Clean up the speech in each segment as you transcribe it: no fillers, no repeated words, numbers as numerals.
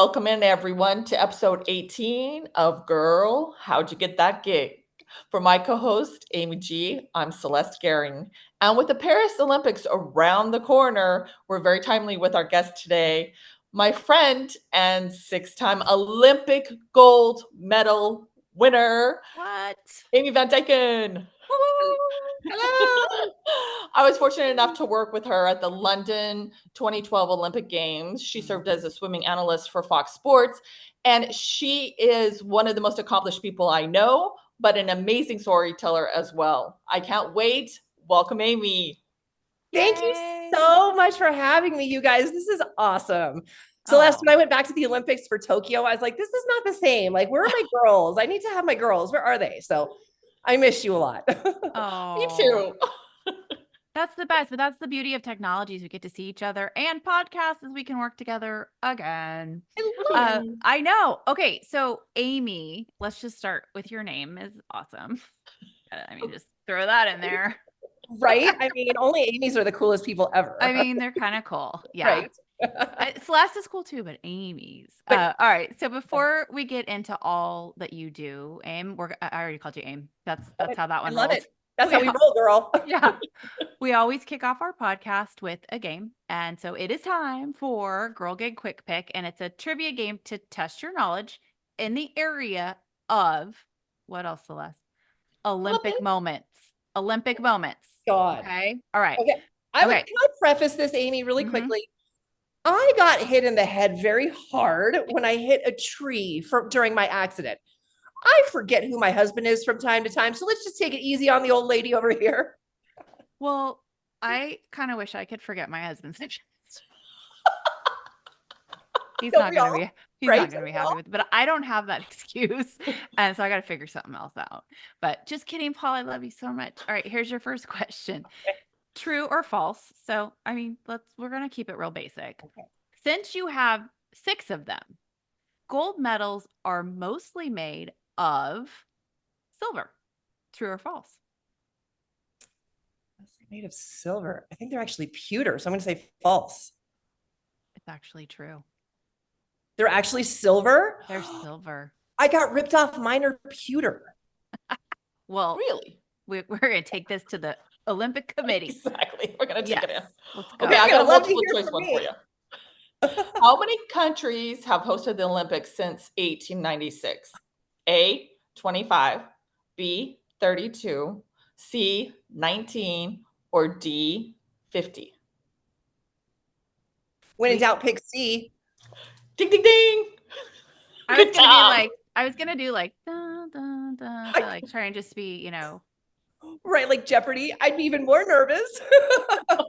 Welcome in everyone to episode 18 of Girl, How'd You Get That Gig? For my co-host, Amy G, I'm Celeste Gehring. And with the Paris Olympics around the corner, we're very timely with our guest today, my friend and six-time Olympic gold medal winner, What? Amy Van Dyken. Hello. I was fortunate enough to work with her at the London 2012 Olympic Games. She served as a swimming analyst for Fox Sports, and she is one of the most accomplished people I know, but an amazing storyteller as well. I can't wait. Welcome, Amy. Thank you so much for having me, you guys. This is awesome. Celeste, when I went back to the Olympics for Tokyo, I was like, this is not the same. Like, where are my girls? I need to have my girls. Where are they? So I miss you a lot. Oh, Me too. That's the best, but that's the beauty of technology is we get to see each other and podcasts as we can work together again. I know. Okay, so Amy, let's just start with your name is awesome. I mean, just throw that in there. Right? I mean, only Amy's are the coolest people ever. I mean, they're kind of cool. Yeah. Right. Celeste is cool too, but Amy's. All right. So before we get into all that you do, Aim, I already called you Aim. That's how that one I love rolls. it. That's how we roll, girl. Yeah. We always kick off our podcast with a game. And so it is time for Girl Gig Quick Pick. And it's a trivia game to test your knowledge in the area of what else, Celeste? Olympic moments. Olympic moments. God. Okay. All right. Okay. Can I preface this, Amy, really quickly? I got hit in the head very hard when I hit a tree during my accident. I forget who my husband is from time to time. So let's just take it easy on the old lady over here. Well, I kind of wish I could forget my husband's name. He's not going to be happy with it, but I don't have that excuse. And so I got to figure something else out. But just kidding, Paul. I love you so much. All right, here's your first question. Okay. True or false? So, I mean, we're going to keep it real basic. Okay. Since you have 6 of them, gold medals are mostly made of silver. True or false? Made of silver. I think they're actually pewter. So I'm going to say false. It's actually true. They're actually silver? They're silver. I got ripped off. Mine are pewter. Well, really? We're going to take this to the Olympic Committee. Exactly. We're going to take it in. Let's go. Okay, I got a multiple choice one for you. How many countries have hosted the Olympics since 1896? A, 25, B, 32, C, 19, or D, 50? When in doubt, pick C. Ding, ding, ding. I was gonna do like dun, dun, dun, like try and just be, right, like Jeopardy. I'd be even more nervous. All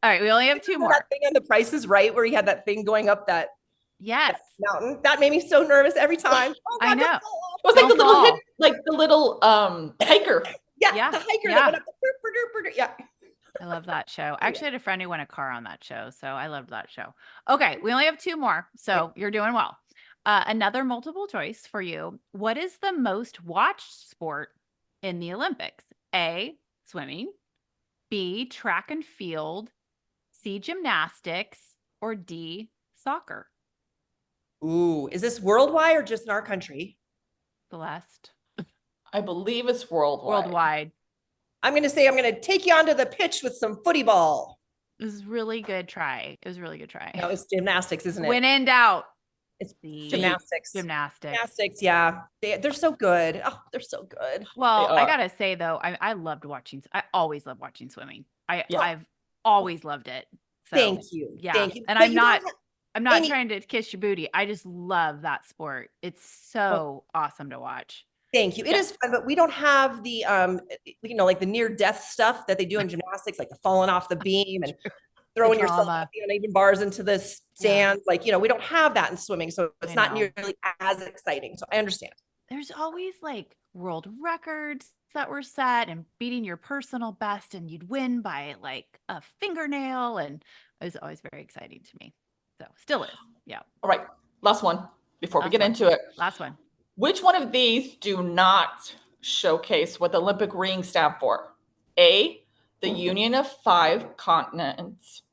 right, we only have 2 more. That thing on The Price is Right, where he had that thing going up that mountain. That made me so nervous every time. Oh, God, I know. It was like the little hiker. Yeah, the hiker that went up the yeah. I love that show. I actually had a friend who won a car on that show, so I loved that show. Okay, we only have 2 more, so you're doing well. Another multiple choice for you. What is the most watched sport in the Olympics? A, swimming, B, track and field, C, gymnastics, or D, soccer? Ooh, is this worldwide or just in our country? Celeste. I believe it's worldwide. I'm going to take you onto the pitch with some footy ball. It was really good try. No, it's gymnastics, isn't it? When in doubt. It's gymnastics. Gymnastics, yeah. They're so good. Oh, they're so good. Well, I got to say, though, I loved watching. I always love watching swimming. I've always loved it. So, Thank you. Yeah. Thank you. And I'm not trying to kiss your booty. I just love that sport. It's so awesome to watch. Thank you. It is fun, but we don't have the, like the near death stuff that they do in gymnastics, like the falling off the beam and throwing yourself off the uneven bars into the stands. Like, we don't have that in swimming. So it's not nearly as exciting. So I understand. There's always like world records that were set and beating your personal best, and you'd win by like a fingernail. And it was always very exciting to me. So still is. Yeah. All right. Last one before we get into it. Last one. Which one of these do not showcase what the Olympic rings stand for? A, the Union of 5 Continents.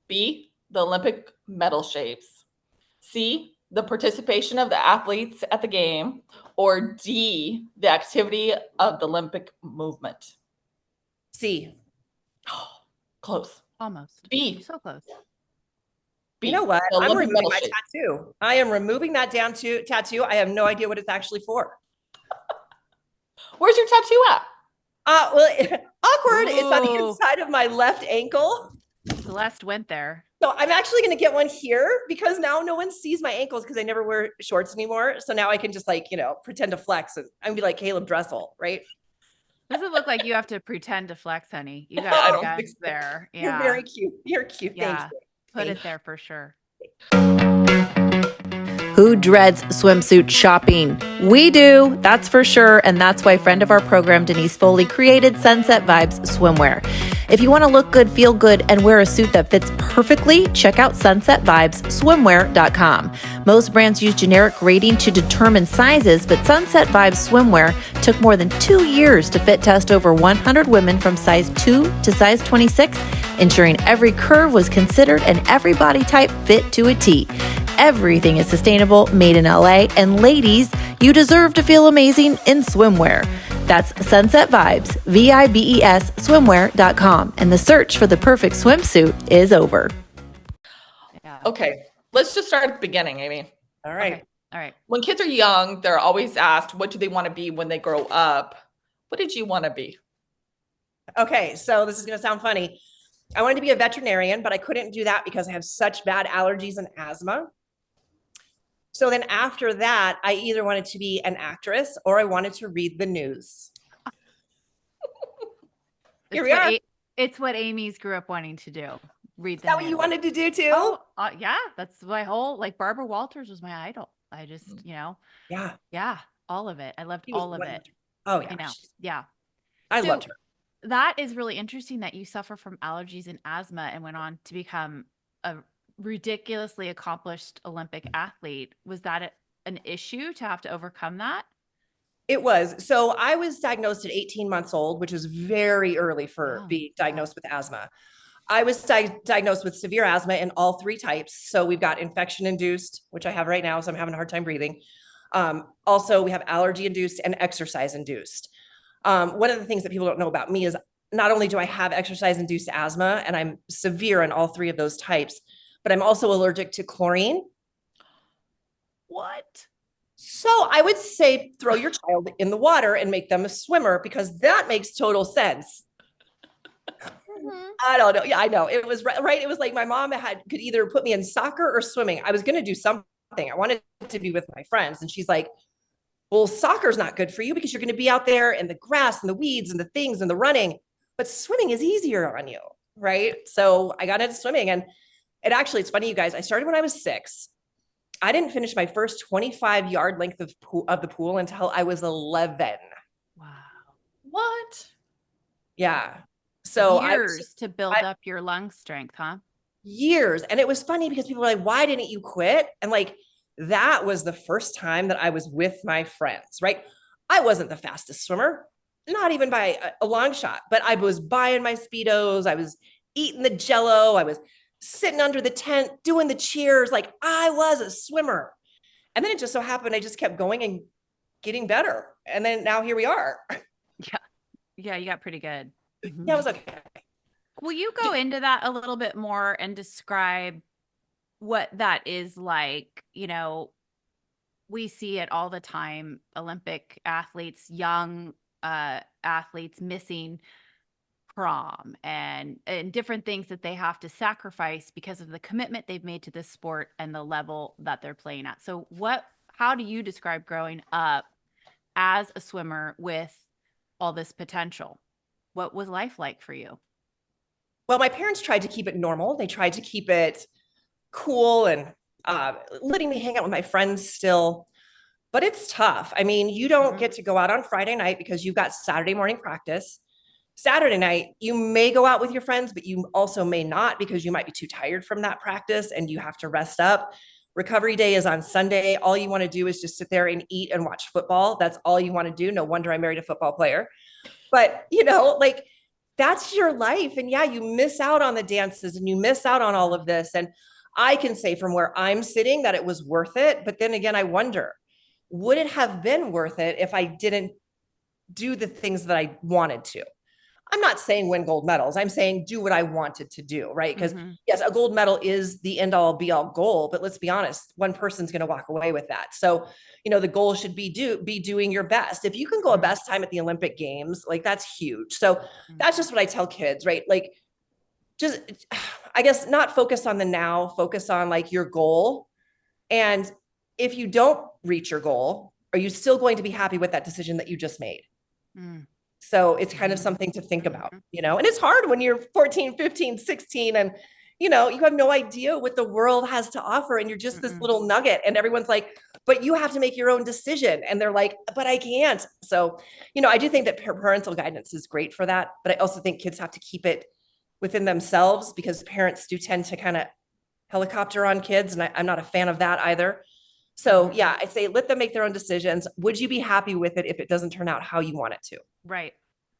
B, the Olympic medal shapes. C, the participation of the athletes at the game, or D, the activity of the Olympic movement? C. Close. Almost. B. So close. B. You know what? The I'm Olympic removing medal my shape. tattoo. I am removing that tattoo. I have no idea what it's actually for. Where's your tattoo at? Well, awkward. It's on the Ooh. inside of my left ankle. Celeste went there. So I'm actually going to get one here because now no one sees my ankles because I never wear shorts anymore. So now I can just like, pretend to flex and I'm be like Caleb Dressel, right? Doesn't look like you have to pretend to flex, honey. You I got don't your think guys so. there. Yeah. You're very cute. You're cute. Yeah. Thank you. Put it there for sure. Who dreads swimsuit shopping? We do, that's for sure. And that's why friend of our program, Denise Foley, created Sunset Vibes swimwear. If you want to look good, feel good, and wear a suit that fits perfectly, check out sunsetvibesswimwear.com. Most brands use generic grading to determine sizes, but Sunset Vibes swimwear took more than 2 years to fit test over 100 women from size 2 to size 26, ensuring every curve was considered and every body type fit to a T. Everything is sustainable, made in LA, and ladies, you deserve to feel amazing in swimwear. That's Sunset Vibes, VIBES swimwear.com, and the search for the perfect swimsuit is over. Yeah. Okay, let's just start at the beginning, Amy. All right. Okay. All right. When kids are young, they're always asked, what do they want to be when they grow up? What did you want to be? Okay. So this is going to sound funny. I wanted to be a veterinarian, but I couldn't do that because I have such bad allergies and asthma. So then after that, I either wanted to be an actress or I wanted to read the news. Here we are. It's what Amy's grew up wanting to do. Read Is that what you wanted to do too? Oh, yeah. That's my whole, like Barbara Walters was my idol. I just, Yeah. yeah, all of it. I loved She was all of it. wonderful. Oh yeah. You know, yeah. I So- loved her. That is really interesting that you suffer from allergies and asthma and went on to become a ridiculously accomplished Olympic athlete. Was that an issue to have to overcome that? It was. So I was diagnosed at 18 months old, which is very early for Oh, being diagnosed with asthma. I was diagnosed with severe asthma in all 3 types. So we've got infection induced, which I have right now. So I'm having a hard time breathing. Also, we have allergy induced and exercise induced. One of the things that people don't know about me is not only do I have exercise induced asthma and I'm severe in all 3 of those types, but I'm also allergic to chlorine. What? So I would say throw your child in the water and make them a swimmer because that makes total sense. I don't know. Yeah, I know. It was right. It was like my mom could either put me in soccer or swimming. I was going to do something. I wanted to be with my friends. And she's like, well, soccer's not good for you because you're going to be out there in the grass and the weeds and the things and the running, but swimming is easier on you. Right. So I got into swimming and it's funny, you guys, I started when I was 6. I didn't finish my first 25-yard length of the pool until I was 11. Wow. What? Yeah. So years to build up your lung strength, huh? Years. And it was funny because people were like, why didn't you quit? And like, that was the first time that I was with my friends, right? I wasn't the fastest swimmer, not even by a long shot, but I was buying my Speedos. I was eating the Jello. I was sitting under the tent, doing the cheers. Like I was a swimmer. And then it just so happened, I just kept going and getting better. And then now here we are. Yeah. Yeah. You got pretty good. Yeah, it was okay. Will you go into that a little bit more and describe what that is like? You know, we see it all the time, Olympic athletes, young athletes missing prom and different things that they have to sacrifice because of the commitment they've made to this sport and the level that they're playing at. So how do you describe growing up as a swimmer with all this potential? What was life like for you? Well, my parents tried to keep it normal. They tried to keep it cool and letting me hang out with my friends still. But it's tough. I mean, you don't get to go out on Friday night because you've got Saturday morning practice. Saturday night, you may go out with your friends, but you also may not because you might be too tired from that practice and you have to rest up. Recovery day is on Sunday. All you want to do is just sit there and eat and watch football. That's all you want to do. No wonder I married a football player. But, like that's your life. And yeah, you miss out on the dances and you miss out on all of this. And I can say from where I'm sitting that it was worth it. But then again, I wonder, would it have been worth it if I didn't do the things that I wanted to? I'm not saying win gold medals. I'm saying do what I wanted to do, right? Because yes, a gold medal is the end all be all goal, but let's be honest, one person's going to walk away with that. So, the goal should be doing your best. If you can go a best time at the Olympic Games, like that's huge. So that's just what I tell kids, right? Like, just, I guess, not focus on the now, focus on like your goal. And if you don't reach your goal, are you still going to be happy with that decision that you just made? So it's kind of something to think about, and it's hard when you're 14, 15, 16, and, you have no idea what the world has to offer. And you're just this little nugget, and everyone's like, but you have to make your own decision. And they're like, but I can't. So, I do think that parental guidance is great for that. But I also think kids have to keep it within themselves, because parents do tend to kind of helicopter on kids. And I'm not a fan of that either. So yeah, I'd say let them make their own decisions. Would you be happy with it if it doesn't turn out how you want it to? Right.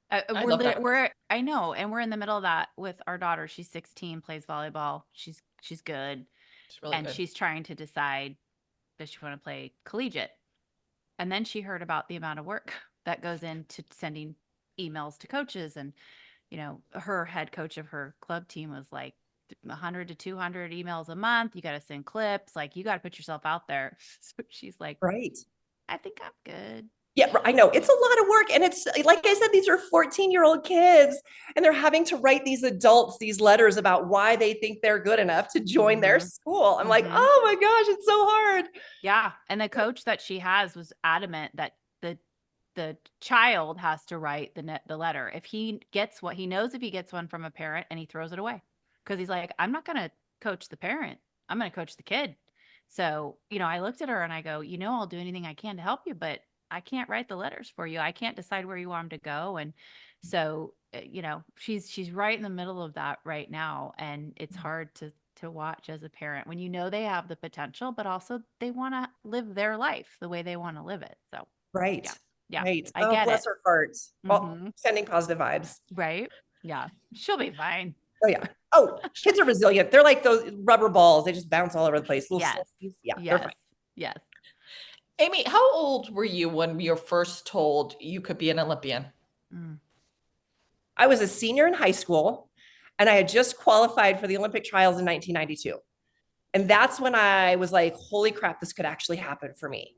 I love that. I know. And we're in the middle of that with our daughter. She's 16, plays volleyball. She's good. It's really good. She's trying to decide, does she want to play collegiate? And then she heard about the amount of work that goes into sending emails to coaches. And, her head coach of her club team was like 100 to 200 emails a month. You got to send clips. Like, you got to put yourself out there. So she's like, right. I think I'm good. Yeah, I know. It's a lot of work. And it's like I said, these are 14-year-old kids, and they're having to write these adults these letters about why they think they're good enough to join their school. I'm like, oh my gosh, it's so hard. Yeah. And the coach that she has was adamant that the child has to write the letter. If he gets what he knows, if he gets one from a parent, and he throws it away, because he's like, I'm not going to coach the parent. I'm going to coach the kid. So, I looked at her and I go, I'll do anything I can to help you, but I can't write the letters for you. I can't decide where you want them to go. And so, she's right in the middle of that right now. And it's hard to watch as a parent when they have the potential, but also they want to live their life the way they want to live it. So, right. Yeah. Right. I get bless it. her heart. Well, sending positive vibes. Right. Yeah. She'll be fine. Oh yeah. Oh, kids are resilient. They're like those rubber balls. They just bounce all over the place. Yes. Yeah. Yes. They're fine. Yes. Amy, how old were you when you were first told you could be an Olympian? I was a senior in high school, and I had just qualified for the Olympic trials in 1992. And that's when I was like, holy crap, this could actually happen for me.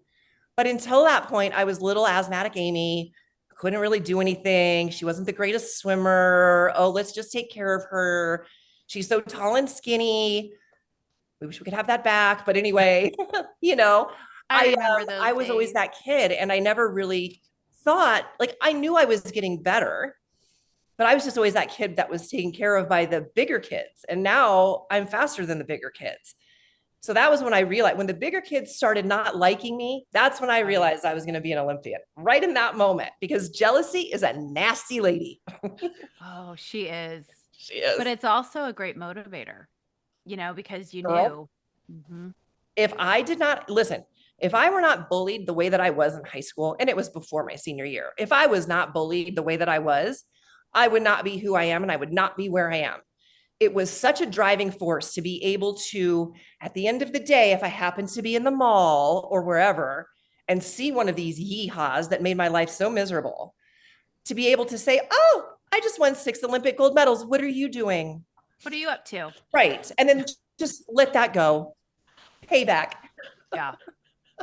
But until that point, I was little asthmatic Amy, couldn't really do anything. She wasn't the greatest swimmer. Oh, let's just take care of her. She's so tall and skinny. We wish we could have that back. But anyway, I remember those I was days. always that kid, and I never really thought, like, I knew I was getting better, but I was just always that kid that was taken care of by the bigger kids. And now I'm faster than the bigger kids. So that was when I realized, when the bigger kids started not liking me, that's when I realized I was going to be an Olympian, right in that moment, because jealousy is a nasty lady. Oh, she is. She is. But it's also a great motivator, because you Girl. knew. If I did not listen, if I were not bullied the way that I was in high school, and it was before my senior year, if I was not bullied the way that I would not be who I am, and I would not be where I am. It was such a driving force to be able to, at the end of the day, if I happened to be in the mall or wherever and see one of these yeehaws that made my life so miserable, to be able to say, oh, I just won 6 Olympic gold medals. What are you doing? What are you up to? Right. And then just let that go. Payback. Yeah.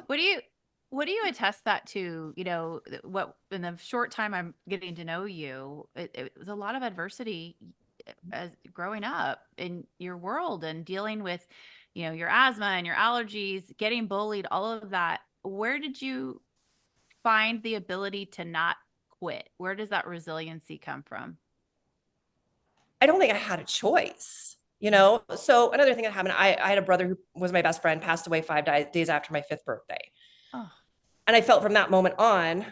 What do you attest that to, what in the short time I'm getting to know you, it was a lot of adversity as growing up in your world and dealing with, your asthma and your allergies, getting bullied, all of that. Where did you find the ability to not quit? Where does that resiliency come from? I don't think I had a choice, So another thing that happened, I had a brother who was my best friend, passed away 5 days after my 5th birthday. Oh. And I felt from that moment on,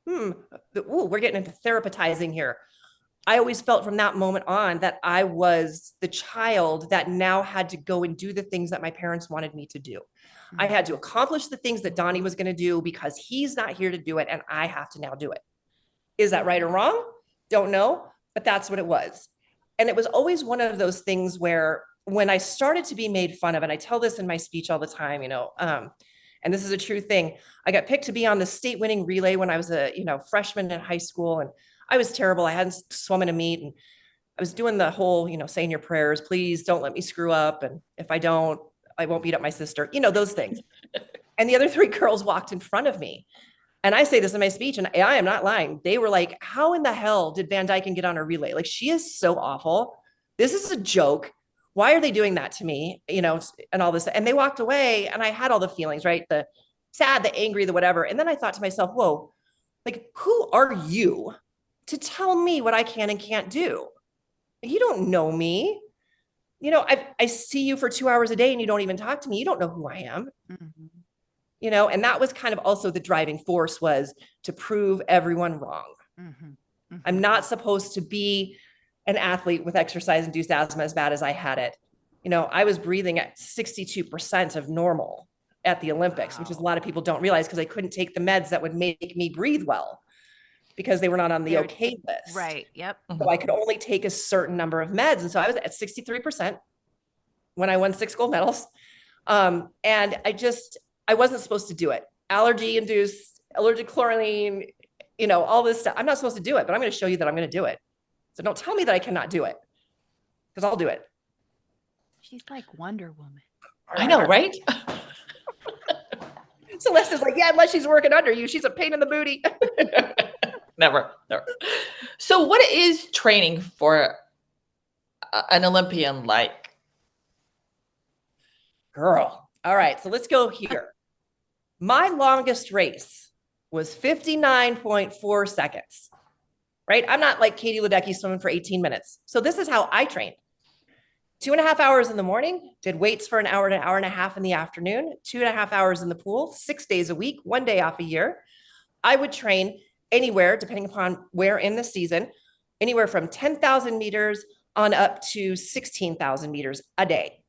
we're getting into therapizing here. I always felt from that moment on that I was the child that now had to go and do the things that my parents wanted me to do. Mm-hmm. I had to accomplish the things that Donnie was going to do because he's not here to do it, and I have to now do it. Is that right or wrong? Don't know, but that's what it was. And it was always one of those things where when I started to be made fun of, and I tell this in my speech all the time, and this is a true thing. I got picked to be on the state winning relay when I was a, freshman in high school, and I was terrible. I hadn't swum in a meet, and I was doing the whole, saying your prayers, please don't let me screw up. And if I don't, I won't beat up my sister, those things. And the other 3 girls walked in front of me. And I say this in my speech, and I am not lying. They were like, how in the hell did Van Dyken get on a relay? Like, she is so awful. This is a joke. Why are they doing that to me? And all this. And they walked away, and I had all the feelings, right? The sad, the angry, the whatever. And then I thought to myself, whoa, like, who are you to tell me what I can and can't do? You don't know me. I see you for 2 hours a day and you don't even talk to me. You don't know who I am. Mm-hmm. And that was kind of also the driving force, was to prove everyone wrong. Mm-hmm. Mm-hmm. I'm not supposed to be an athlete with exercise-induced asthma as bad as I had it. I was breathing at 62% of normal at the Olympics, which is a lot of people don't realize, because I couldn't take the meds that would make me breathe well, because they were not on the okay list. Right. Yep. So I could only take a certain number of meds. And so I was at 63% when I won 6 gold medals. And I wasn't supposed to do it. Allergy-induced, allergic chlorine, all this stuff. I'm not supposed to do it, but I'm going to show you that I'm going to do it. So don't tell me that I cannot do it, because I'll do it. She's like Wonder Woman. I know, right? Celeste is like, yeah, unless she's working under you, she's a pain in the booty. Never. So what is training for an Olympian like? Girl. All right. So let's go here. My longest race was 59.4 seconds, right? I'm not like Katie Ledecky swimming for 18 minutes. So this is how I trained. 2.5 hours in the morning, did weights for an hour to an hour and a half in the afternoon, 2.5 hours in the pool, 6 days a week, 1 day off a year. I would train anywhere, depending upon where in the season, anywhere from 10,000 meters on up to 16,000 meters a day.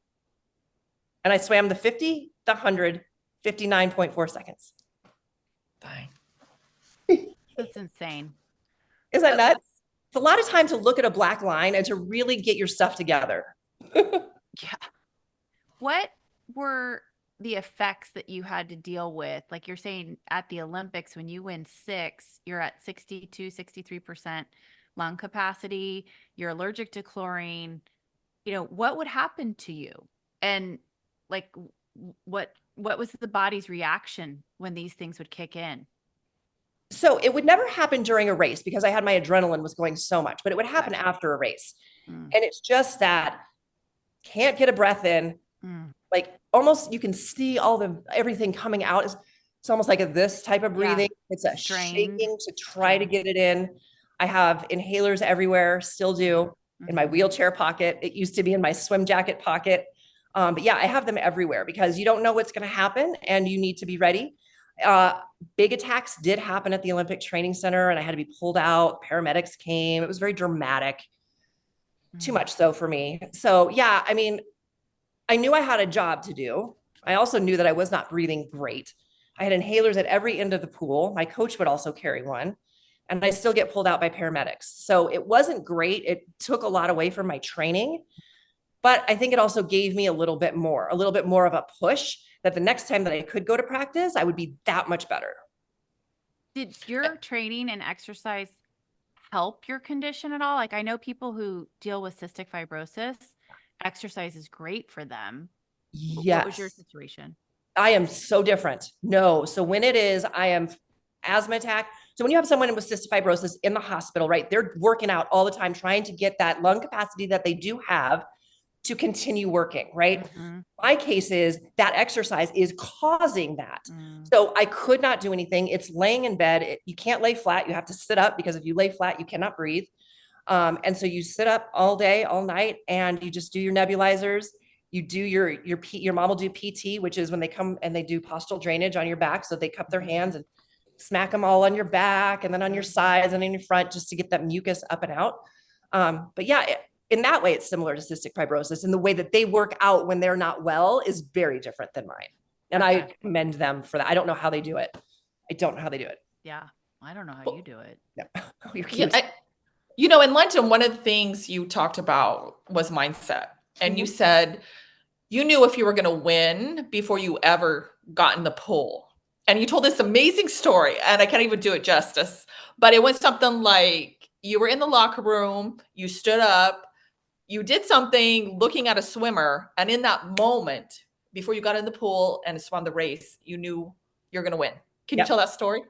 And I swam the 50, the 100, 59.4 seconds. Dang. That's insane. Isn't that nuts? It's a lot of time to look at a black line and to really get your stuff together. Yeah. What were the effects that you had to deal with? Like you're saying at the Olympics, when you win 6, you're at 62, 63% lung capacity. You're allergic to chlorine. What would happen to you? And like, what was the body's reaction when these things would kick in? So it would never happen during a race, because I had my adrenaline was going so much, but it would happen after a race. And it's just that can't get a breath in. Like almost you can see everything coming out. It's almost like this type of breathing. Yeah. It's a shaking to try to get it in. I have inhalers everywhere, still do, in my wheelchair pocket. It used to be in my swim jacket pocket. But yeah, I have them everywhere, because you don't know what's going to happen and you need to be ready. Big attacks did happen at the Olympic Training Center, and I had to be pulled out. Paramedics came. It was very dramatic. Too much so for me. So yeah, I mean, I knew I had a job to do. I also knew that I was not breathing great. I had inhalers at every end of the pool. My coach would also carry one, and I still get pulled out by paramedics. So it wasn't great. It took a lot away from my training, but I think it also gave me a little bit more of a push that the next time that I could go to practice, I would be that much better. Did your training and exercise help your condition at all? Like I know people who deal with cystic fibrosis, exercise is great for them. Yes. What was your situation? I am so different. No. So when I am asthma attack. So when you have someone with cystic fibrosis in the hospital, right, they're working out all the time, trying to get that lung capacity that they do have to continue working, right? My case is that exercise is causing that. So I could not do anything. It's laying in bed. You can't lay flat. You have to sit up, because if you lay flat, you cannot breathe. And so you sit up all day, all night, and you just do your nebulizers. You do your mom will do PT, which is when they come and they do postural drainage on your back. So they cup their hands and smack them all on your back and then on your sides and in your front, just to get that mucus up and out. But yeah, in that way, it's similar to cystic fibrosis, and the way that they work out when they're not well is very different than mine. And I commend them for that. I don't know how they do it. Yeah. I don't know how you do it. Yeah. Oh, you're cute. Yeah, in London, one of the things you talked about was mindset. and you said you knew if you were going to win before you ever got in the pool. And you told this amazing story, and I can't even do it justice, but it went something like you were in the locker room, you stood up, you did something looking at a swimmer, and in that moment, before you got in the pool and swam the race, you knew you're going to win. Can you tell that story?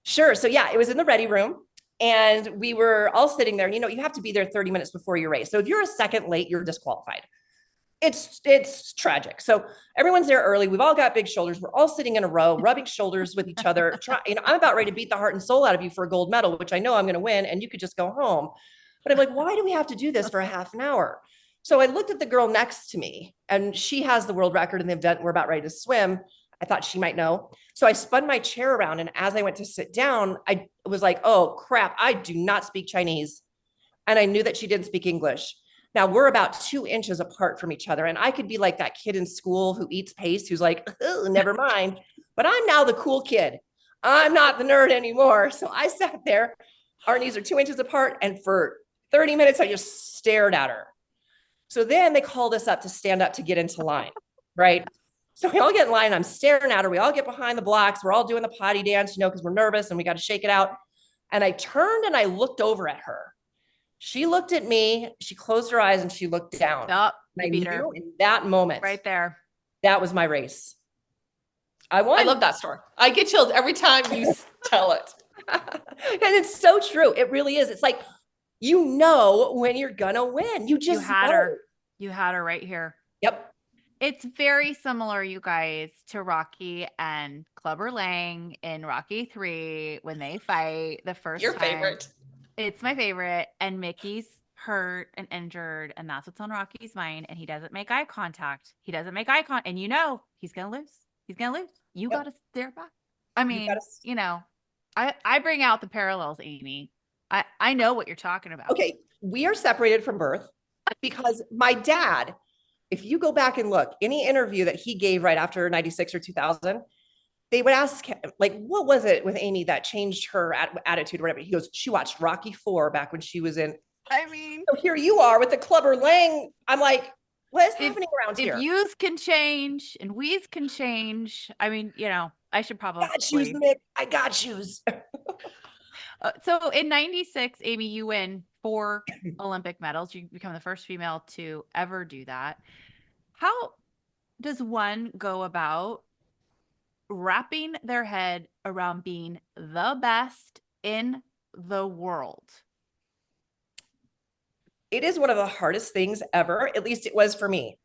Sure. So yeah, it was in the ready room, and we were all sitting there. You know, you have to be there 30 minutes before your race. So if you're a second late, you're disqualified. It's tragic. So everyone's there early. We've all got big shoulders. We're all sitting in a row, rubbing shoulders with each other. I'm about ready to beat the heart and soul out of you for a gold medal, which I know I'm going to win, and you could just go home. But I'm like, why do we have to do this for a half an hour? So I looked at the girl next to me, and she has the world record in the event we're about ready to swim. I thought she might know. So I spun my chair around, and as I went to sit down, I was like, oh crap, I do not speak Chinese. And I knew that she didn't speak English. Now we're about 2 inches apart from each other. And I could be like that kid in school who eats paste, who's like, oh, never mind. But I'm now the cool kid. I'm not the nerd anymore. So I sat there, our knees are 2 inches apart. And for 30 minutes, I just stared at her. So then they called us up to stand up to get into line, right? So we all get in line. I'm staring at her. We all get behind the blocks. We're all doing the potty dance, because we're nervous and we got to shake it out. And I turned and I looked over at her. She looked at me, she closed her eyes, and she looked down. Oh, I knew in that moment, right there, that was my race. I won. I love that story. I get chills every time you tell it. And it's so true. It really is. It's like, when you're gonna win. You had know. her. You had her right here. Yep. It's very similar, you guys, to Rocky and Clubber Lang in Rocky 3 when they fight the first Your time. favorite. It's my favorite. And Mickey's hurt and injured, and that's what's on Rocky's mind. And he doesn't make eye contact. And he's going to lose. He's going to lose. You got to stare back. I mean, I bring out the parallels, Amy. I know what you're talking about. Okay. We are separated from birth because my dad, if you go back and look, any interview that he gave right after 96 or 2000, they would ask him, like, what was it with Amy that changed her attitude or whatever? He goes, she watched Rocky 4 back when she was in. I mean, so here you are with the Clubber Lang. I'm like, what is happening around here? If yous can change and we's can change, I mean, I should probably. Got shoes, Mick. I got shoes. So in 96, Amy, you win 4 Olympic medals. You become the first female to ever do that. How does one go about wrapping their head around being the best in the world? It is one of the hardest things ever. At least it was for me.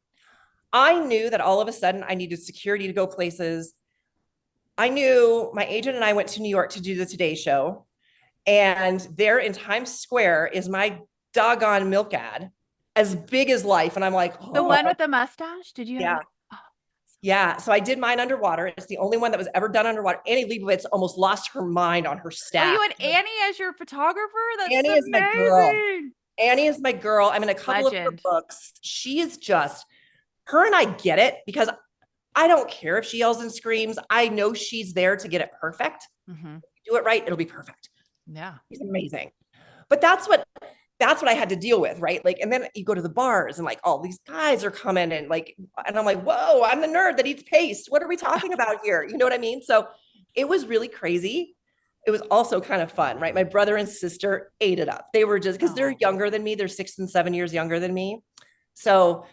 I knew that all of a sudden I needed security to go places. I knew my agent and I went to New York to do the Today Show. And there in Times Square is my doggone milk ad, as big as life. And I'm like, oh. The one with the mustache? Did you? Yeah. Yeah. So I did mine underwater. It's the only one that was ever done underwater. Annie Leibovitz almost lost her mind on her staff. Oh, you had Annie as your photographer? That's Annie amazing. is my girl. Annie is my girl. I'm in a couple of her books. She is just, her and I get it because I don't care if she yells and screams. I know she's there to get it perfect. Mm-hmm. If you do it right, it'll be perfect. Yeah. She's amazing. But that's what I had to deal with, right? Like, and then you go to the bars and like all these guys are coming and I'm like, whoa, I'm the nerd that eats paste. What are we talking about here? You know what I mean? So it was really crazy. It was also kind of fun, right? My brother and sister ate it up. They were just, because they're younger than me. They're 6 and 7 years younger than me. So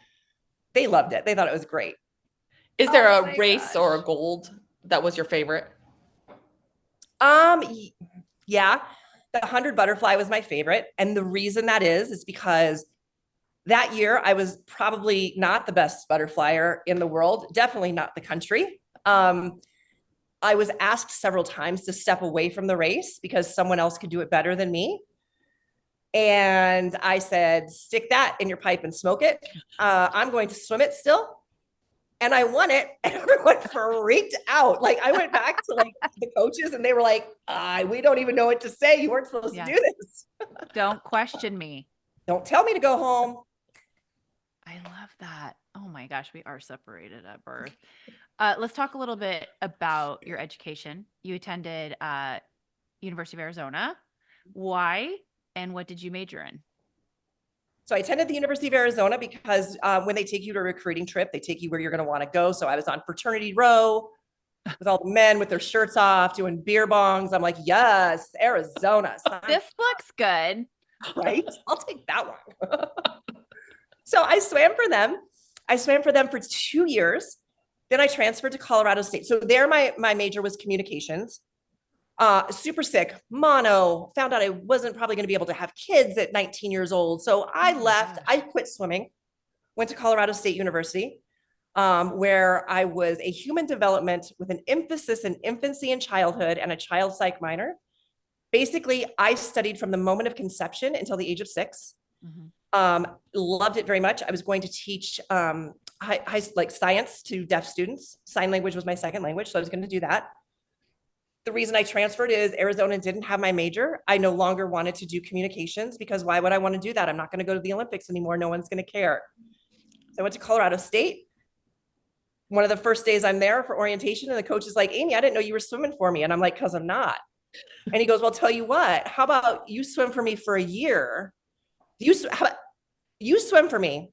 they loved it. They thought it was great. Is there a race or a gold that was your favorite? Yeah. The 100 butterfly was my favorite. And the reason that is because that year I was probably not the best butterflyer in the world, definitely not the country. I was asked several times to step away from the race because someone else could do it better than me. And I said, stick that in your pipe and smoke it. I'm going to swim it still. And I won it. And everyone freaked out. Like I went back to like the coaches and they were like, we don't even know what to say. You weren't supposed to do this. Don't question me. Don't tell me to go home. I love that. Oh my gosh, we are separated at birth. Let's talk a little bit about your education. You attended University of Arizona. Why and what did you major in? So I attended the University of Arizona because when they take you to a recruiting trip, they take you where you're going to want to go. So I was on fraternity row with all the men with their shirts off, doing beer bongs. I'm like, yes, Arizona. This looks good. Right? I'll take that one. So I swam for them. I swam for them for 2 years. Then I transferred to Colorado State. So there my major was communications. Super sick, mono, found out I wasn't probably going to be able to have kids at 19 years old. So I left, I quit swimming, went to Colorado State University, where I was a human development with an emphasis in infancy and childhood and a child psych minor. Basically, I studied from the moment of conception until the age of 6. Loved it very much. I was going to teach like science to deaf students. Sign language was my second language, so I was going to do that. The reason I transferred is Arizona didn't have my major. I no longer wanted to do communications because why would I want to do that? I'm not going to go to the Olympics anymore. No one's going to care. So I went to Colorado State. One of the first days I'm there for orientation, and the coach is like, Amy, I didn't know you were swimming for me. And I'm like, because I'm not. And he goes, well, tell you what, how about you swim for me for a year? How about you swim for me?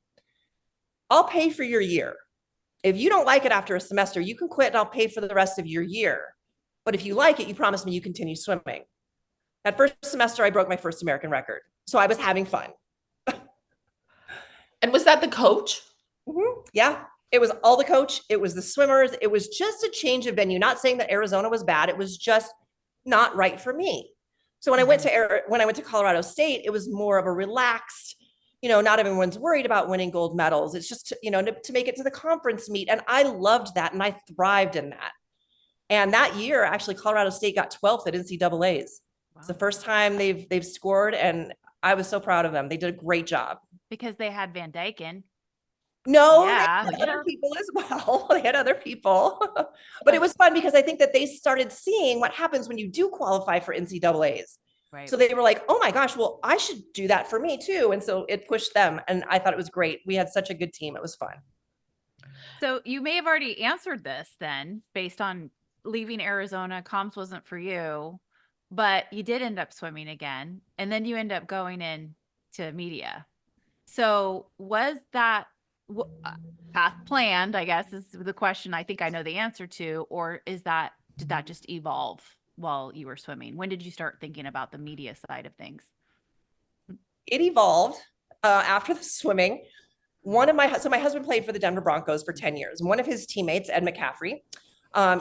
I'll pay for your year. If you don't like it after a semester, you can quit and I'll pay for the rest of your year. But if you like it, you promise me you continue swimming. That first semester, I broke my first American record. So I was having fun. And was that the coach? Yeah, it was all the coach. It was the swimmers. It was just a change of venue. Not saying that Arizona was bad. It was just not right for me. So when I went to Colorado State, it was more of a relaxed, not everyone's worried about winning gold medals. It's just, to make it to the conference meet. And I loved that. And I thrived in that. And that year, actually, Colorado State got 12th at NCAA's. Wow. It's the first time they've scored, and I was so proud of them. They did a great job. Because they had Van Dyken. No, yeah. They had other people as well. They had other people. But it was fun because I think that they started seeing what happens when you do qualify for NCAA's. Right. So they were like, oh my gosh, well, I should do that for me too. And so it pushed them. And I thought it was great. We had such a good team. It was fun. So you may have already answered this then, based on leaving Arizona. Comms wasn't for you, but you did end up swimming again. And then you end up going into media. So was that path planned, I guess, is the question I think I know the answer to, or did that just evolve while you were swimming? When did you start thinking about the media side of things? It evolved after the swimming. So my husband played for the Denver Broncos for 10 years. And one of his teammates, Ed McCaffrey,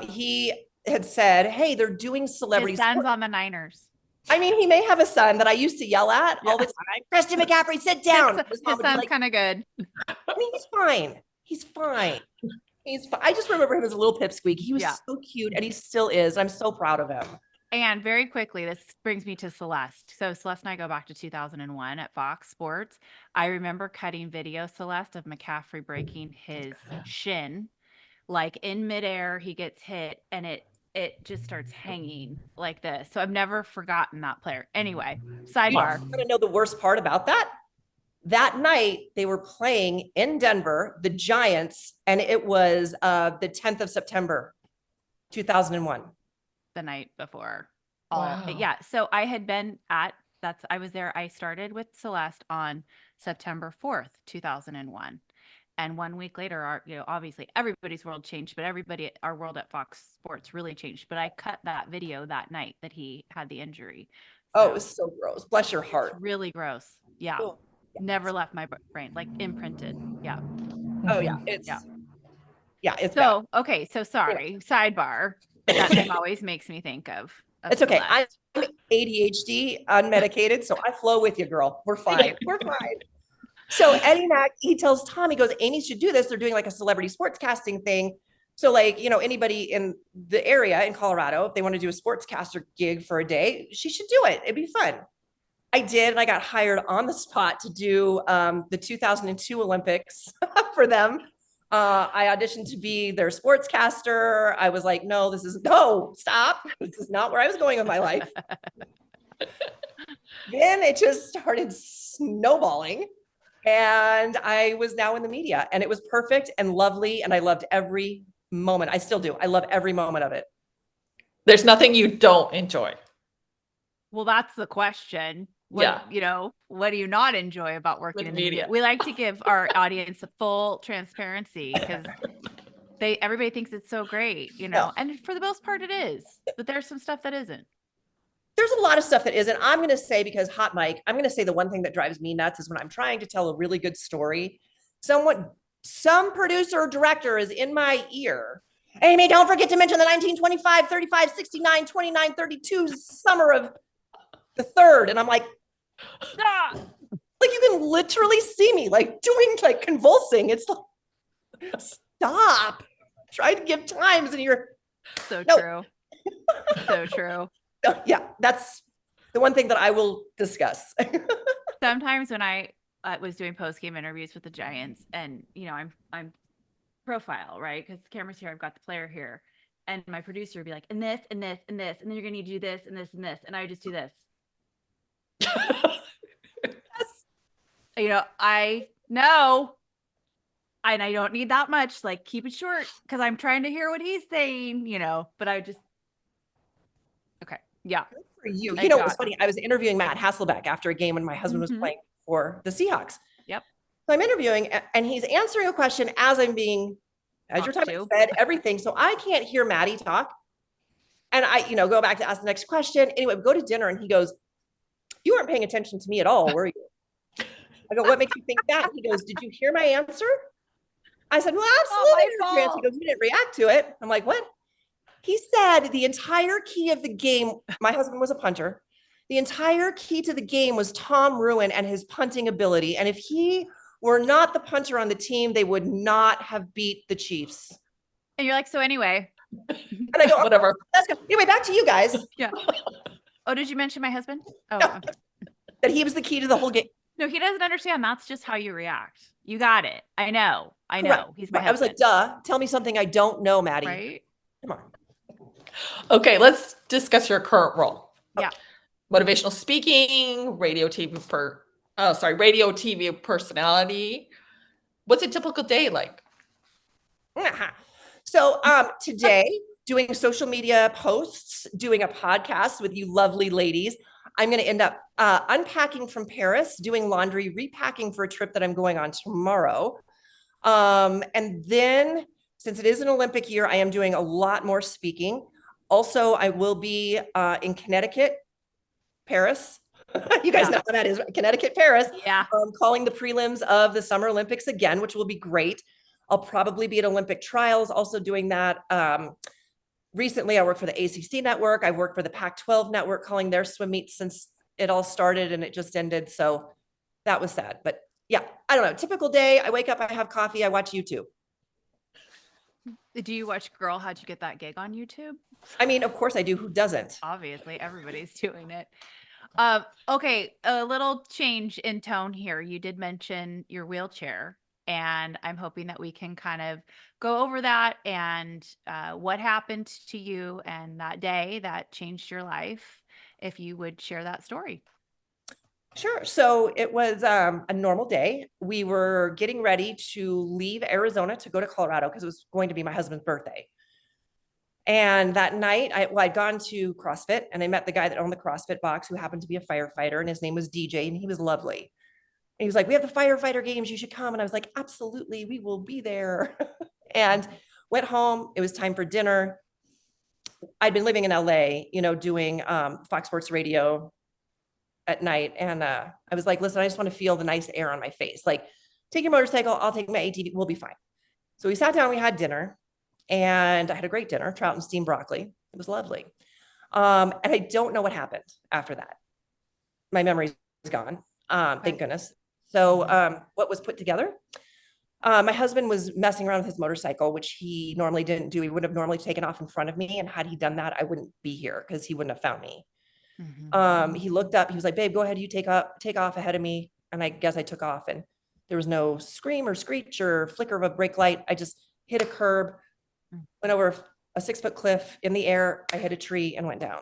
he had said, hey, they're doing celebrity His son's on the Niners. I mean, he may have a son that I used to yell at all the time. Christian McCaffrey, sit down. His son's kind of good. I mean, he's fine. He's fine. I just remember him as a little pipsqueak. He was so cute, and he still is. I'm so proud of him. And very quickly, this brings me to Celeste. So Celeste and I go back to 2001 at Fox Sports. I remember cutting video, Celeste, of McCaffrey breaking his shin. Like in midair, he gets hit, and it just starts hanging like this. So I've never forgotten that player. Anyway, sidebar. You want to know the worst part about that? That night, they were playing in Denver, the Giants, and it was the 10th of September, 2001. The night before. Wow. Yeah. So I had been I was there. I started with Celeste on September 4th, 2001. And 1 week later, obviously everybody's world changed, but our world at Fox Sports really changed. But I cut that video that night that he had the injury. So, it was so gross. Bless your heart. Really gross. Yeah. Cool. Never left my brain, like imprinted. Yeah. Oh yeah. It's so bad. Okay. So sorry. Sidebar. That name always makes me think of it's okay. I'm ADHD unmedicated, so I flow with you, girl. We're fine. We're fine. So Eddie Mack, he tells Tom, he goes, Amy should do this. They're doing like a celebrity sports casting thing. So like, anybody in the area in Colorado, if they want to do a sportscaster gig for a day, she should do it. It'd be fun. I did. And I got hired on the spot to do the 2002 Olympics for them. I auditioned to be their sportscaster. I was like, no, stop. This is not where I was going with my life. Then it just started snowballing. And I was now in the media, and it was perfect and lovely. And I loved every moment. I still do. I love every moment of it. There's nothing you don't enjoy. Well, that's the question. What, what do you not enjoy about working in the media? We like to give our audience a full transparency because everybody thinks it's so great, and for the most part it is, but there's some stuff that isn't. There's a lot of stuff that isn't. I'm going to say, because hot mic, I'm going to say the one thing that drives me nuts is when I'm trying to tell a really good story, some producer or director is in my ear. Amy, don't forget to mention the 1925, 35, 69, 29, 32 summer of the third. And I'm like, ah! Like, you can literally see me like doing, like, convulsing. It's like, stop. Try to give times and you're so true. So true. Yeah, that's the one thing that I will discuss. Sometimes when I was doing post-game interviews with the Giants, and I'm profile, right? Because the camera's here, I've got the player here, and my producer would be like, and this, and this, and this, and then you're gonna need to do this, and this, and this, and I would just do this. Yes. I know, and I don't need that much. Like, keep it short because I'm trying to hear what he's saying, But I just, okay, yeah. Good for you. It was funny. I was interviewing Matt Hasselbeck after a game when my husband was playing for the Seahawks. Yep. So I'm interviewing, and he's answering a question as you're talking, said everything. So I can't hear Maddie talk. And I, go back to ask the next question. Anyway, we go to dinner and he goes, "You weren't paying attention to me at all, were you?" I go, "What makes you think that?" He goes, "Did you hear my answer?" I said, "Well, absolutely." He goes, "You didn't react to it." I'm like, "What?" He said the entire key of the game, my husband was a punter. The entire key to the game was Tom Ruin and his punting ability. And if he were not the punter on the team, they would not have beat the Chiefs. And you're like, so anyway. And I go, whatever. Let's go. Anyway, back to you guys. Yeah. Oh, did you mention my husband? Oh, no. Okay. That he was the key to the whole game. No, he doesn't understand. That's just how you react. You got it. I know. Correct. He's my husband. I was like, duh. Tell me something I don't know, Maddie. Right? Come on. Okay, let's discuss your current role. Yeah. Motivational speaking, radio, TV personality. What's a typical day like? So today, doing social media posts, doing a podcast with you lovely ladies. I'm going to end up unpacking from Paris, doing laundry, repacking for a trip that I'm going on tomorrow. And then, since it is an Olympic year, I am doing a lot more speaking. Also, I will be in Connecticut, Paris. You guys know how that is, right? Connecticut, Paris. Yeah. Calling the prelims of the Summer Olympics again, which will be great. I'll probably be at Olympic trials, also doing that. Recently, I worked for the ACC network. I've worked for the Pac-12 network, calling their swim meets since it all started and it just ended. So that was sad. But yeah, I don't know. Typical day. I wake up, I have coffee, I watch YouTube. Do you watch Girl, How'd You Get That Gig on YouTube? I mean, of course I do. Who doesn't? Obviously, everybody's doing it. Okay, a little change in tone here. You did mention your wheelchair, and I'm hoping that we can kind of go over that and what happened to you and that day that changed your life, if you would share that story. Sure. So it was a normal day. We were getting ready to leave Arizona to go to Colorado because it was going to be my husband's birthday. And that night, I'd gone to CrossFit and I met the guy that owned the CrossFit box who happened to be a firefighter, and his name was DJ, and he was lovely. And he was like, "We have the firefighter games, you should come." And I was like, "Absolutely, we will be there." And went home. It was time for dinner. I'd been living in LA, doing Fox Sports Radio at night. And I was like, "Listen, I just want to feel the nice air on my face. Like, take your motorcycle, I'll take my ATV, we'll be fine." So we sat down, we had dinner, and I had a great dinner, trout and steamed broccoli. It was lovely. And I don't know what happened after that. My memory's gone. Thank goodness. So what was put together? My husband was messing around with his motorcycle, which he normally didn't do. He would have normally taken off in front of me. And had he done that, I wouldn't be here because he wouldn't have found me. Mm-hmm. He looked up, he was like, "Babe, go ahead, you take off ahead of me." And I guess I took off, and there was no scream or screech or flicker of a brake light. I just hit a curb, went over a 6-foot cliff in the air. I hit a tree and went down.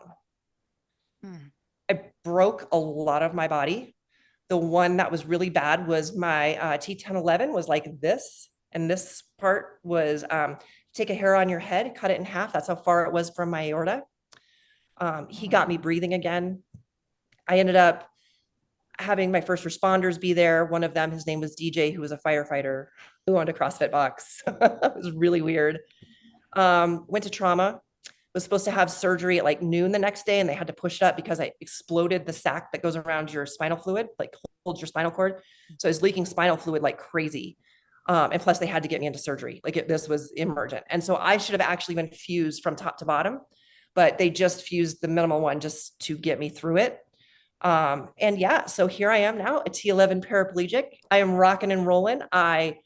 I broke a lot of my body. The one that was really bad was my T1011 was like this. And this part was take a hair on your head, cut it in half. That's how far it was from my aorta. He got me breathing again. I ended up having my first responders be there. One of them, his name was DJ, who was a firefighter who owned a CrossFit box. It was really weird. Went to trauma, was supposed to have surgery at like noon the next day, and they had to push it up because I exploded the sac that goes around your spinal fluid, like holds your spinal cord. So I was leaking spinal fluid like crazy. And plus they had to get me into surgery. Like this was emergent. And so I should have actually been fused from top to bottom, but they just fused the minimal one just to get me through it. And yeah, so here I am now, a T11 paraplegic. I am rocking and rolling. I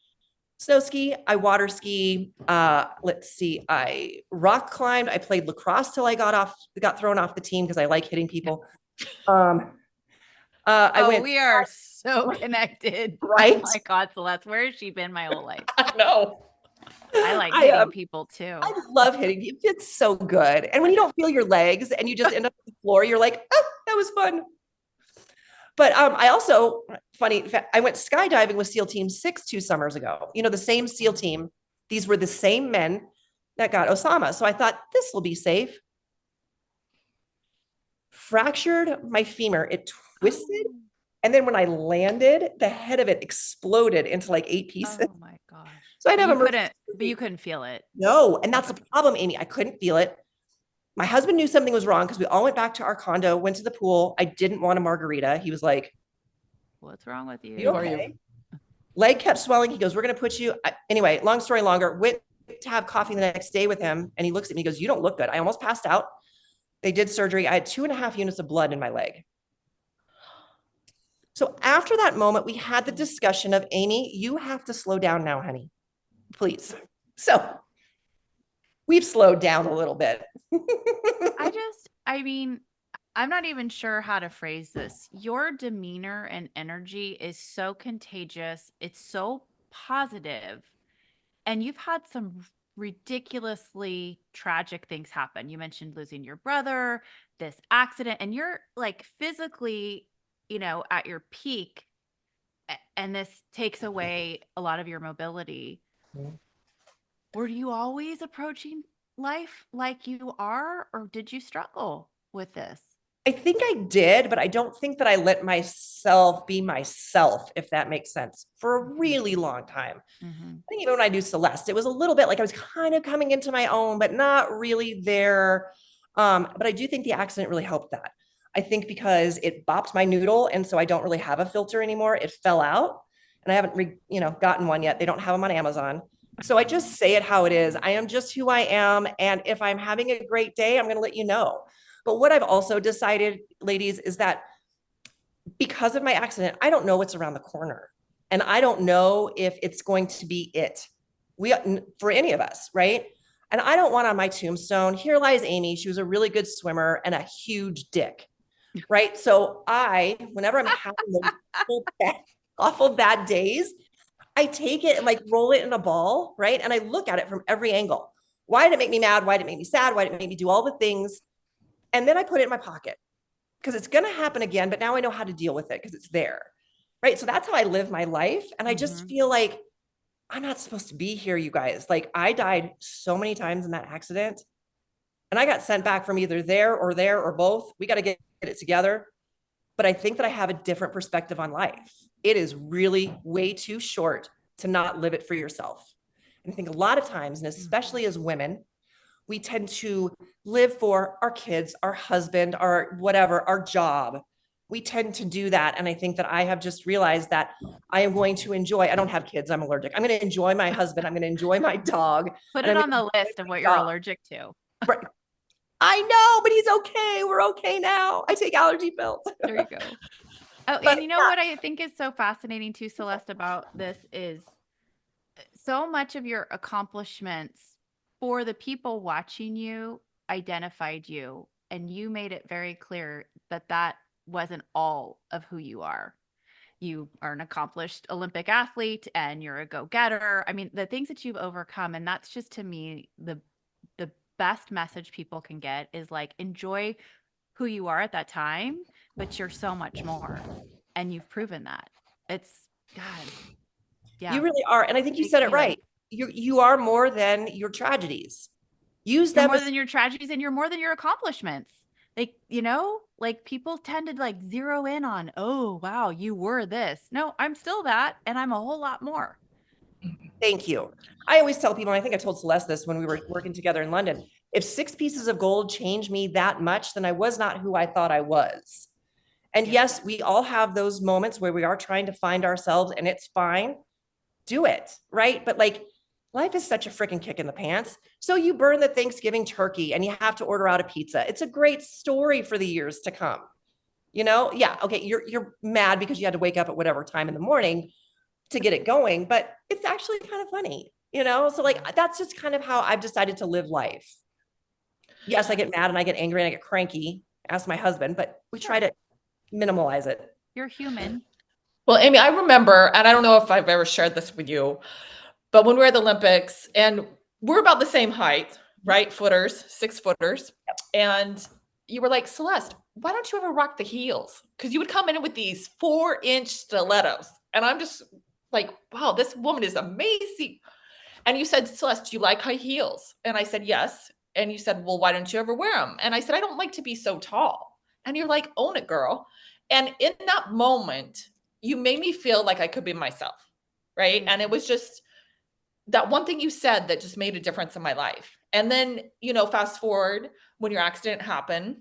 snow ski, I water ski. Let's see, I rock climbed. I played lacrosse till I got thrown off the team because I like hitting people. We are so connected. Right? Oh my God, Celeste, where has she been my whole life? I know. I like hitting people too. I love hitting people. It's so good. And when you don't feel your legs and you just end up on the floor, you're like, oh, that was fun. But I also, funny, I went skydiving with SEAL Team 6 2 summers ago. You know, the same SEAL team. These were the same men that got Osama. So I thought, this will be safe. Fractured my femur. It twisted. And then when I landed, the head of it exploded into like 8 pieces. Oh my gosh. So I never, but you couldn't feel it. No. And that's the problem, Amy. I couldn't feel it. My husband knew something was wrong because we all went back to our condo, went to the pool. I didn't want a margarita. He was like, what's wrong with you? You okay? Leg kept swelling. He goes, we're going to put you. Anyway, long story longer, went to have coffee the next day with him. And he looks at me, he goes, you don't look good. I almost passed out. They did surgery. I had 2.5 units of blood in my leg. So after that moment, we had the discussion of, Amy, you have to slow down now, honey, please. So we've slowed down a little bit. I mean, I'm not even sure how to phrase this. Your demeanor and energy is so contagious. It's so positive. And you've had some ridiculously tragic things happen. You mentioned losing your brother, this accident, and you're like physically, you know, at your peak. And this takes away a lot of your mobility. Mm-hmm. Were you always approaching life like you are, or did you struggle with this? I think I did, but I don't think that I let myself be myself, if that makes sense, for a really long time. Mm-hmm. I think even when I do Celeste, it was a little bit like I was kind of coming into my own, but not really there. But I do think the accident really helped that. I think because it bopped my noodle, and so I don't really have a filter anymore. It fell out, and I haven't gotten one yet. They don't have them on Amazon. So I just say it how it is. I am just who I am. And if I'm having a great day, I'm going to let you know. But what I've also decided, ladies, is that because of my accident, I don't know what's around the corner. And I don't know if it's going to be it for any of us, right? And I don't want on my tombstone, here lies Amy. She was a really good swimmer and a huge dick, right? So whenever I'm having those awful bad days, I take it and like roll it in a ball, right? And I look at it from every angle. Why did it make me mad? Why did it make me sad? Why did it make me do all the things? And then I put it in my pocket because it's going to happen again, but now I know how to deal with it because it's there, right? So that's how I live my life. And I just feel like I'm not supposed to be here, you guys. Like I died so many times in that accident and I got sent back from either there or both. We got to get it together. But I think that I have a different perspective on life. It is really way too short to not live it for yourself. And I think a lot of times, and especially as women, we tend to live for our kids, our husband, our whatever, our job. We tend to do that. And I think that I have just realized that I am going to enjoy, I don't have kids, I'm allergic. I'm going to enjoy my husband. I'm going to enjoy my dog. Put it on the list of what you're allergic to. Right. I know, but he's okay. We're okay now. I take allergy pills. There you go. Oh, and you know what I think is so fascinating too, Celeste, about this is so much of your accomplishments for the people watching you identified you, and you made it very clear that that wasn't all of who you are. You are an accomplished Olympic athlete and you're a go-getter. I mean, the things that you've overcome, and that's just to me the best message people can get is like, enjoy who you are at that time, but you're so much more. And you've proven that. It's God. Yeah. You really are. And I think you said it right. You are more than your tragedies. Use them more than your tragedies, and you're more than your accomplishments. Like, like people tend to like zero in on, oh, wow, you were this. No, I'm still that. And I'm a whole lot more. Thank you. I always tell people, and I think I told Celeste this when we were working together in London, if 6 pieces of gold changed me that much, then I was not who I thought I was. And yes, we all have those moments where we are trying to find ourselves, and it's fine. Do it, right? But like, life is such a freaking kick in the pants. So you burn the Thanksgiving turkey and you have to order out a pizza. It's a great story for the years to come. Yeah, okay, you're mad because you had to wake up at whatever time in the morning to get it going, but it's actually kind of funny, So like, that's just kind of how I've decided to live life. Yes, I get mad and I get angry and I get cranky. Ask my husband, but we try to minimalize it. You're human. Well, Amy, I remember, and I don't know if I've ever shared this with you, but when we were at the Olympics and we're about the same height, right? Footers, 6-footers. Yep. And you were like, Celeste, why don't you ever rock the heels? Because you would come in with these 4-inch stilettos. And I'm just like, wow, this woman is amazing. And you said, Celeste, do you like high heels? And I said, yes. And you said, well, why don't you ever wear them? And I said, I don't like to be so tall. And you're like, own it, girl. And in that moment, you made me feel like I could be myself, right? Mm-hmm. And it was just that one thing you said that just made a difference in my life. And then, fast forward when your accident happened,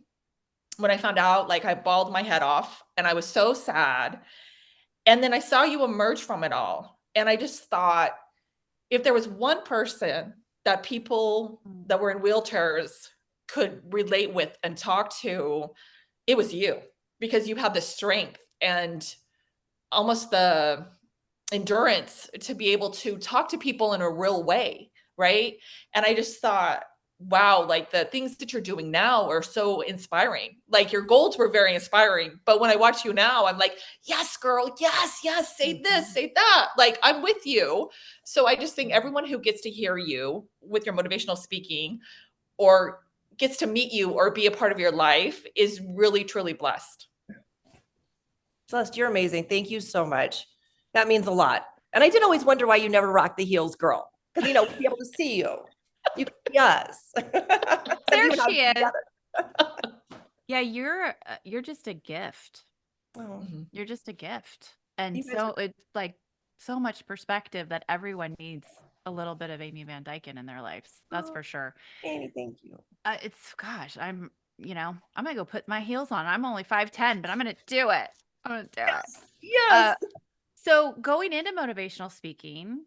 when I found out, like I bawled my head off and I was so sad. And then I saw you emerge from it all. And I just thought, if there was one person that people that were in wheelchairs could relate with and talk to, it was you, because you had the strength and almost the endurance to be able to talk to people in a real way, right? And I just thought, wow, like the things that you're doing now are so inspiring. Like your goals were very inspiring, but when I watch you now, I'm like, yes, girl, yes, say this, say that. Like I'm with you. So I just think everyone who gets to hear you with your motivational speaking or gets to meet you or be a part of your life is really, truly blessed. Celeste, you're amazing. Thank you so much. That means a lot. And I did always wonder why you never rock the heels, girl. Because, we'd be able to see you. You could see us. There she is. Yeah, you're just a gift. Oh. You're just a gift. And so it's like so much perspective that everyone needs a little bit of Amy Van Dyken in their lives. That's for sure. Amy, thank you. I'm going to go put my heels on. I'm only 5'10", but I'm going to do it. I'm going to do it. Yes. So going into motivational speaking,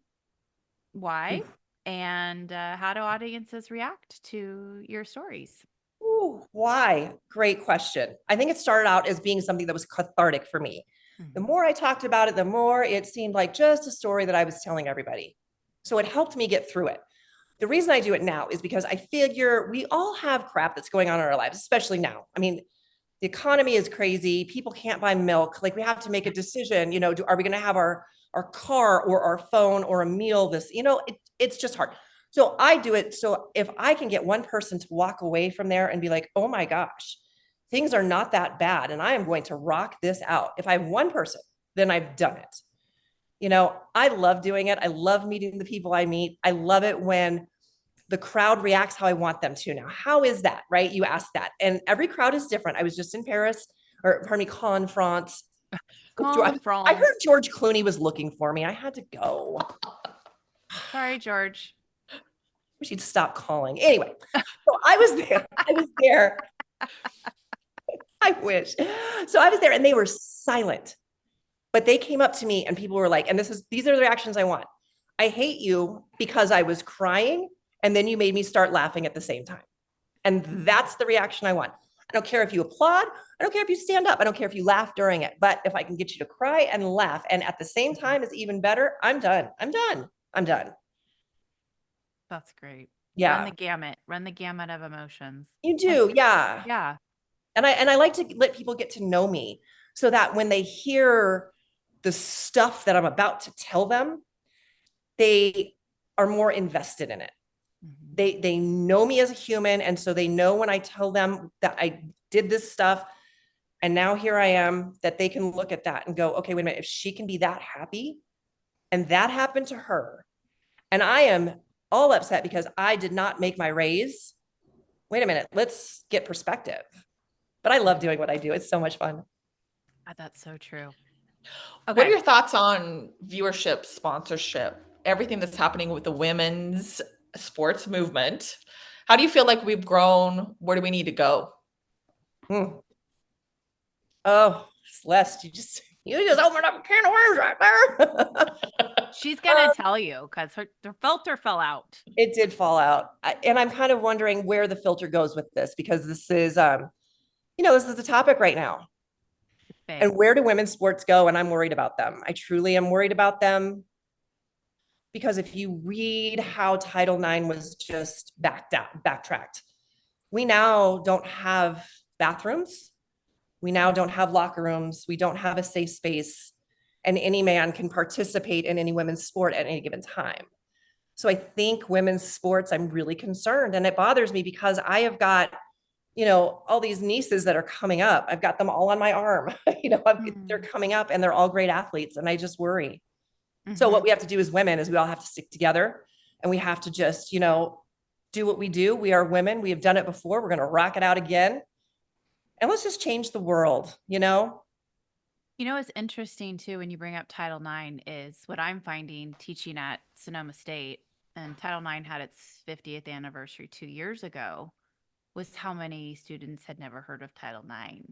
why? And how do audiences react to your stories? Ooh, why? Great question. I think it started out as being something that was cathartic for me. Mm-hmm. The more I talked about it, the more it seemed like just a story that I was telling everybody. So it helped me get through it. The reason I do it now is because I figure we all have crap that's going on in our lives, especially now. I mean, the economy is crazy. People can't buy milk. Like we have to make a decision, are we going to have our car or our phone or a meal it's just hard. So I do it. So if I can get one person to walk away from there and be like, oh my gosh, things are not that bad. And I am going to rock this out. If I have one person, then I've done it. I love doing it. I love meeting the people I meet. I love it when the crowd reacts how I want them to. Now, how is that, right? You asked that. And every crowd is different. I was just in Paris, Cannes, France. I heard George Clooney was looking for me. I had to go. Sorry, George. Wish he'd stop calling. Anyway, so I was there. I wish. So I was there and they were silent. But they came up to me and people were like, and these are the reactions I want. I hate you because I was crying and then you made me start laughing at the same time. And that's the reaction I want. I don't care if you applaud. I don't care if you stand up. I don't care if you laugh during it. But if I can get you to cry and laugh and at the same time is even better, I'm done. That's great. Yeah. Run the gamut of emotions. You do. Yeah. Yeah. And I like to let people get to know me so that when they hear the stuff that I'm about to tell them, they are more invested in it. Mm-hmm. They know me as a human. And so they know when I tell them that I did this stuff and now here I am, that they can look at that and go, okay, wait a minute, if she can be that happy and that happened to her and I am all upset because I did not make my raise. Wait a minute, let's get perspective. but I love doing what I do. It's so much fun. That's so true. Okay. What are your thoughts on viewership, sponsorship, everything that's happening with the women's sports movement? How do you feel like we've grown? Where do we need to go? Oh, Celeste, you just opened up a can of worms right there. She's gonna tell you because her filter fell out. It did fall out, and I'm kind of wondering where the filter goes with this, because this is, this is the topic right now. And where do women's sports go? And I'm worried about them. I truly am worried about them, because if you read how Title IX was just backtracked, we now don't have bathrooms. We now don't have locker rooms. We don't have a safe space, and any man can participate in any women's sport at any given time. So I think women's sports, I'm really concerned, and it bothers me because I have got, all these nieces that are coming up. I've got them all on my arm. They're coming up and they're all great athletes, and I just worry. So what we have to do as women is we all have to stick together, and we have to just, do what we do. We are women. We have done it before. We're going to rock it out again. And let's just change the world, What's interesting too, when you bring up Title IX, is what I'm finding teaching at Sonoma State, and Title IX had its 50th anniversary 2 years ago, was how many students had never heard of Title IX.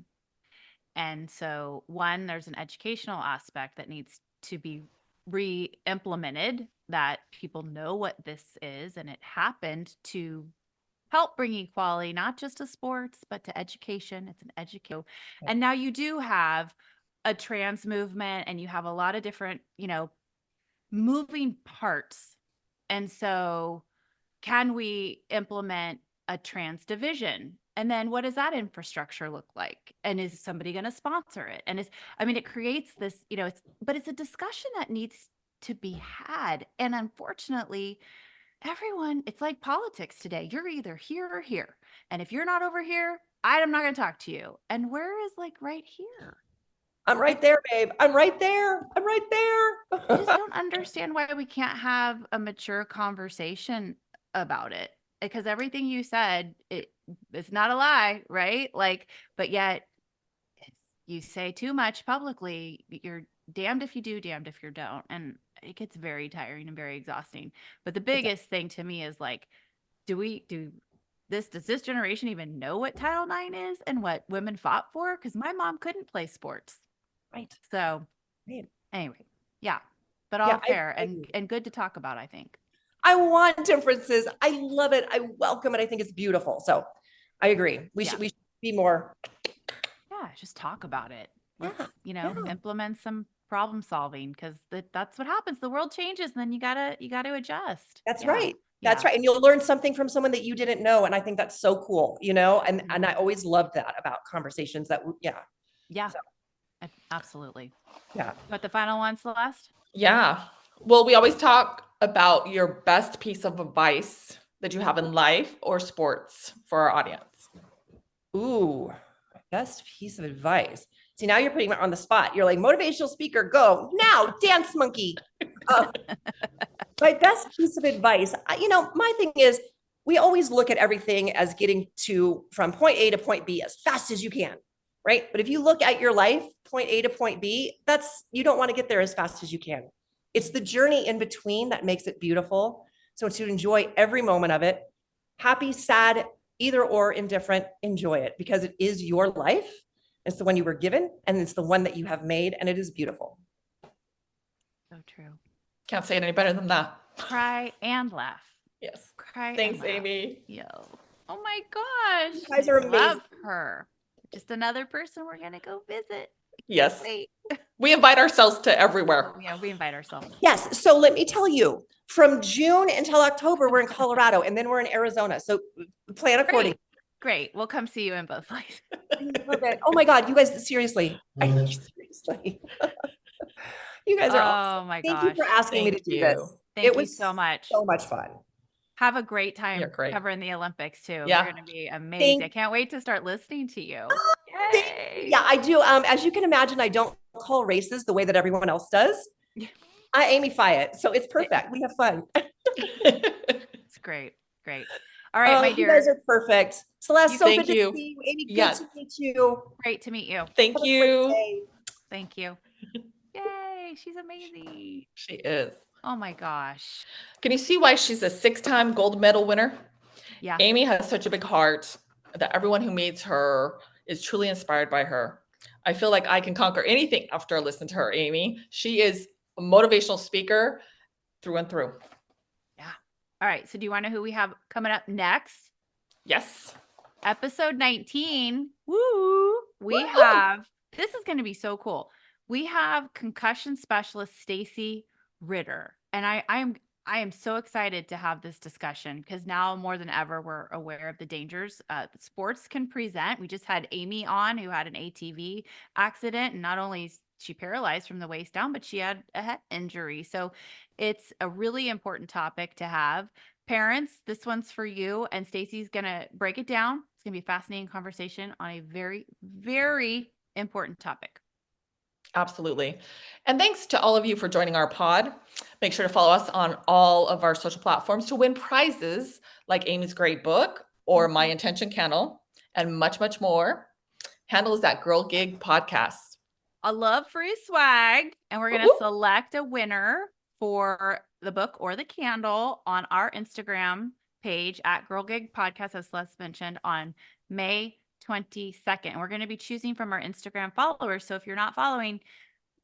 And so, one, there's an educational aspect that needs to be re-implemented, that people know what this is, and it happened to help bring equality, not just to sports, but to education. It's an education. And now you do have a trans movement, and you have a lot of different, moving parts. And so can we implement a trans division? And then what does that infrastructure look like? And is somebody going to sponsor it? And it creates this, but it's a discussion that needs to be had. And unfortunately, it's like politics today. You're either here or here. And if you're not over here, I'm not going to talk to you. And where is right here? I'm right there, babe. I'm right there. I'm right there. I just don't understand why we can't have a mature conversation about it. Because everything you said, it's not a lie, right? But yet you say too much publicly. You're damned if you do, damned if you don't. And it gets very tiring and very exhausting. But the biggest thing to me is does this generation even know what Title IX is and what women fought for? Because my mom couldn't play sports. Right. So right. Anyway, yeah, but all fair and good to talk about, I think. I want differences. I love it. I welcome it. I think it's beautiful. So I agree. We should be more. Yeah, just talk about it. Let's, implement some problem solving, because that's what happens. The world changes, and then you gotta adjust. That's right. That's right. And you'll learn something from someone that you didn't know. And I think that's so cool, and I always love that about conversations Yeah. So. Absolutely. Yeah. But the final one, Celeste? Yeah. Well, we always talk about your best piece of advice that you have in life or sports for our audience. Ooh, best piece of advice. See, now you're putting me on the spot. You're like, motivational speaker, go now, dance monkey. My best piece of advice, my thing is, we always look at everything as getting from point A to point B as fast as you can. Right. But if you look at your life, point A to point B, you don't want to get there as fast as you can. It's the journey in between that makes it beautiful. So to enjoy every moment of it, happy, sad, either or, indifferent, enjoy it, because it is your life. It's the one you were given, and it's the one that you have made, and it is beautiful. So true. Can't say it any better than that. Cry and laugh. Yes. Cry. Thanks, Amy. Yo. Oh my gosh. You guys are amazing. Love her. Just another person we're gonna go visit. Yes. We invite ourselves to everywhere. Yeah, we invite ourselves. Yes. So let me tell you, from June until October, we're in Colorado, and then we're in Arizona. So plan accordingly. Great. We'll come see you in both places. Oh my God, you guys, seriously. Seriously. You guys are awesome. Oh my gosh. Thank you for asking me to do this. Thank you so much. So much fun. Have a great time covering the Olympics too. Yeah. You're going to be amazing. I can't wait to start listening to you. Yay. Yeah, I do. As you can imagine, I don't call races the way that everyone else does. I Amy-fy it. So it's perfect. We have fun. It's great. Great. All right, my You dear. guys are perfect. Celeste, so Thank good you. to see you. Amy, good Yes. to meet you. Great to meet you. Thank Have a great you. day. Thank you. Yay, she's amazing. She is. Oh my gosh. Can you see why she's a 6-time gold medal winner? Yeah. Amy has such a big heart that everyone who meets her is truly inspired by her. I feel like I can conquer anything after I listen to her, Amy. She is a motivational speaker through and through. Yeah. All right. So do you want to know who we have coming up next? Yes. Episode 19. Woo. We have, this is going to be so cool. We have concussion specialist Stacy Ritter. And I am so excited to have this discussion because now more than ever, we're aware of the dangers that sports can present. We just had Amy on who had an ATV accident, and not only is she paralyzed from the waist down, but she had a head injury. So it's a really important topic to have. Parents, this one's for you, and Stacy's going to break it down. It's going to be a fascinating conversation on a very, very important topic. Absolutely. And thanks to all of you for joining our pod. Make sure to follow us on all of our social platforms to win prizes like Amy's great book or My Intention Candle and much, much more. Handle is at Girl Gig Podcast. I love free swag, and we're going to select a winner for the book or the candle on our Instagram page at Girl Gig Podcast, as Les mentioned, on May 22nd. And we're going to be choosing from our Instagram followers. So if you're not following,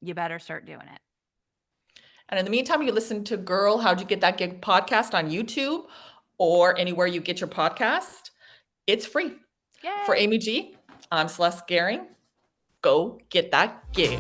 you better start doing it. And in the meantime, you listen to Girl, How'd You Get That Gig podcast on YouTube or anywhere you get your podcast. It's free. Yay. For Amy G, I'm Celeste Gehring. Go get that gig.